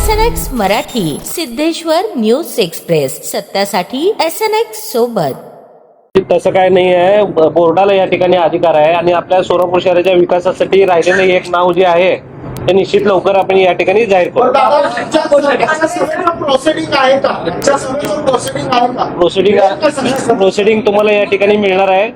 SNX Marathi, Siddheshwar news express, सत्यासाठी SNX सोबत. तसं काय नाही आहे. बोर्डाला या ठिकाणी अधिकार आहे आणि आपल्या सोलापूर शहराच्या विकासासाठी राहिलेले एक नाव जे आहे ते निश्चित लवकर आपण या ठिकाणी जाहीर करू. प्रोसिडिंग तुम्हाला या ठिकाणी मिळणार आहे.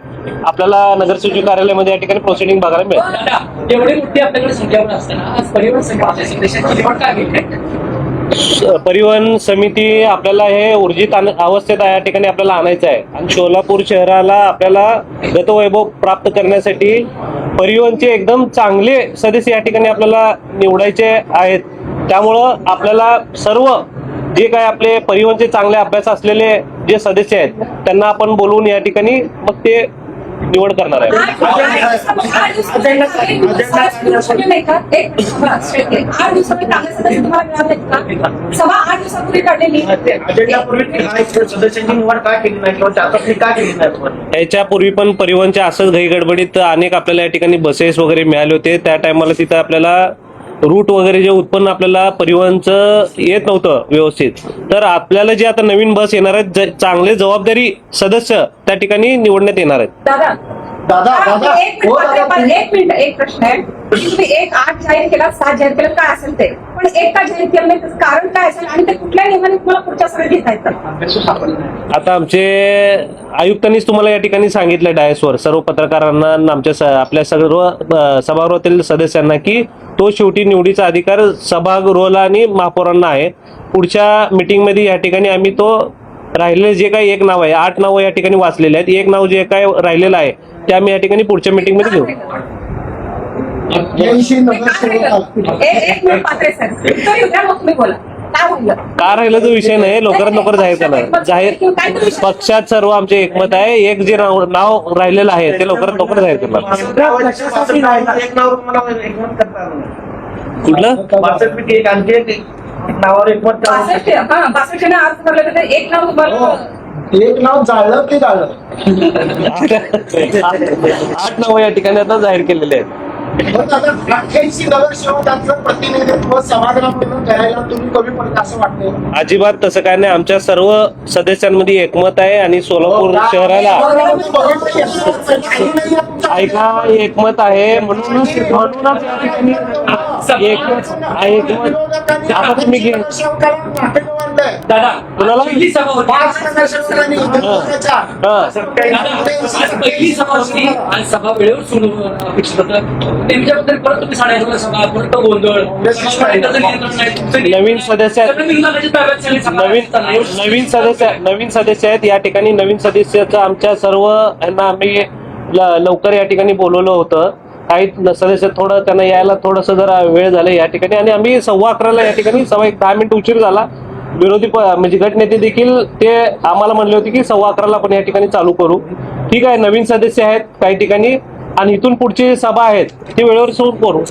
आपल्याला नगरसचिव कार्यालयामध्ये या ठिकाणी प्रोसिडिंग बघायला मिळेल. एवढी मोठी आपल्याकडे संख्या असताना आज परिवहन समितीच्या सदस्यांची निवड का केली? परिवहन समिती आपल्याला हे ऊर्जित अवस्थेत या ठिकाणी आपल्याला आणायचं आहे आणि सोलापूर शहराला आपल्याला गतवैभव प्राप्त करण्यासाठी परिवहनचे एकदम चांगले सदस्य या ठिकाणी आपल्याला निवडायचे आहेत. त्यामुळं आपल्याला सर्व जे काय आपले परिवहनचे चांगले अभ्यास असलेले जे सदस्य आहेत त्यांना आपण बोलवून या ठिकाणी मग ते निवड करणार आहे. याच्यापूर्वी पण परिवहनच्या असंच घाईगडबडीत अनेक आपल्याला या ठिकाणी बसेस वगैरे मिळाले होते. त्या टायमाला तिथं आपल्याला रूट वगैरे जे उत्पन्न आपल्याला परिवहनचं येत नव्हतं व्यवस्थित, तर आपल्याला जे आता नवीन बस येणार आहेत चांगले जबाबदारी सदस्य त्या ठिकाणी निवडण्यात येणार आहेत. दादा एक मिनिट, एक प्रश्न आहे. तुम्ही 1/8 जाहीर केला, 7 जाहीर केलं, काय असेल ते, पण 1 का जाहीर केलं नाही त्याचं कारण काय असेल आणि ते कुठल्या नियमाने तुम्हाला पुढच्या सगळं घेता येतं? आता आमचे आयुक्तांनीच तुम्हाला या ठिकाणी सांगितलं डायसवर सर्व पत्रकारांना आमच्या आपल्या सर्व सभागृहातील सदस्यांना की तो शेवटी निवडीचा अधिकार सभागृहाला आणि महापौरांना आहे. पुढच्या मीटिंग मध्ये या ठिकाणी आम्ही तो राहिलेले जे काही एक नाव आहे, 8 नावं या ठिकाणी वाचलेले आहेत, एक नाव जे काय राहिलेलं आहे ते आम्ही या ठिकाणी पुढच्या मीटिंग मध्ये घेऊ. का राहिल्याचा विषय नाही, लवकरात लवकर जाहीर करणार. जाहीर पक्षात सर्व आमचे एकमत आहे. एक जे नाव राहिलेलं आहे ते लवकरात लवकर जाहीर करणार. कुठलं नावावर एकमत एक नाव जाळलं की जाळलं 8 नाव या ठिकाणी आता जाहीर केलेले आहेत. 88 नगरसेवकांचं प्रतिनिधित्व सभागृहामधून करायला तुम्ही कमी पडत असं वाटतं? अजिबात तसं काय नाही. आमच्या सर्व सदस्यांमध्ये एकमत आहे आणि सोलापूर शहराला ऐका एकमत आहे म्हणूनच या ठिकाणी आता तुम्ही घे दादा कुणाला पहिली सभा होती, पहिली सभा होती आणि सभा वेळेवर सुरू अपेक्षित होतं. त्यांच्याबद्दल परत तुम्ही साड्या सभा परत गोंधळ नवीन सदस्य नवीन सदस्य आहेत या ठिकाणी. नवीन सदस्याचं आमच्या सर्व यांना आम्ही लवकर या ठिकाणी बोलवलं होतं. काही सदस्य थोडं त्यांना यायला थोडस जरा वेळ झाला या ठिकाणी आणि आम्ही 11:15 या ठिकाणी सभा 10 मिनिट उशीर झाला. विरोधी म्हणजे गटनेते देखील ते आम्हाला म्हणले होते की 11:15 आपण या ठिकाणी चालू करू. ठीक आहे, नवीन सदस्य आहेत काही ठिकाणी आणि इथून पुढची सभा आहेत ती वेळेवर सुरू करू.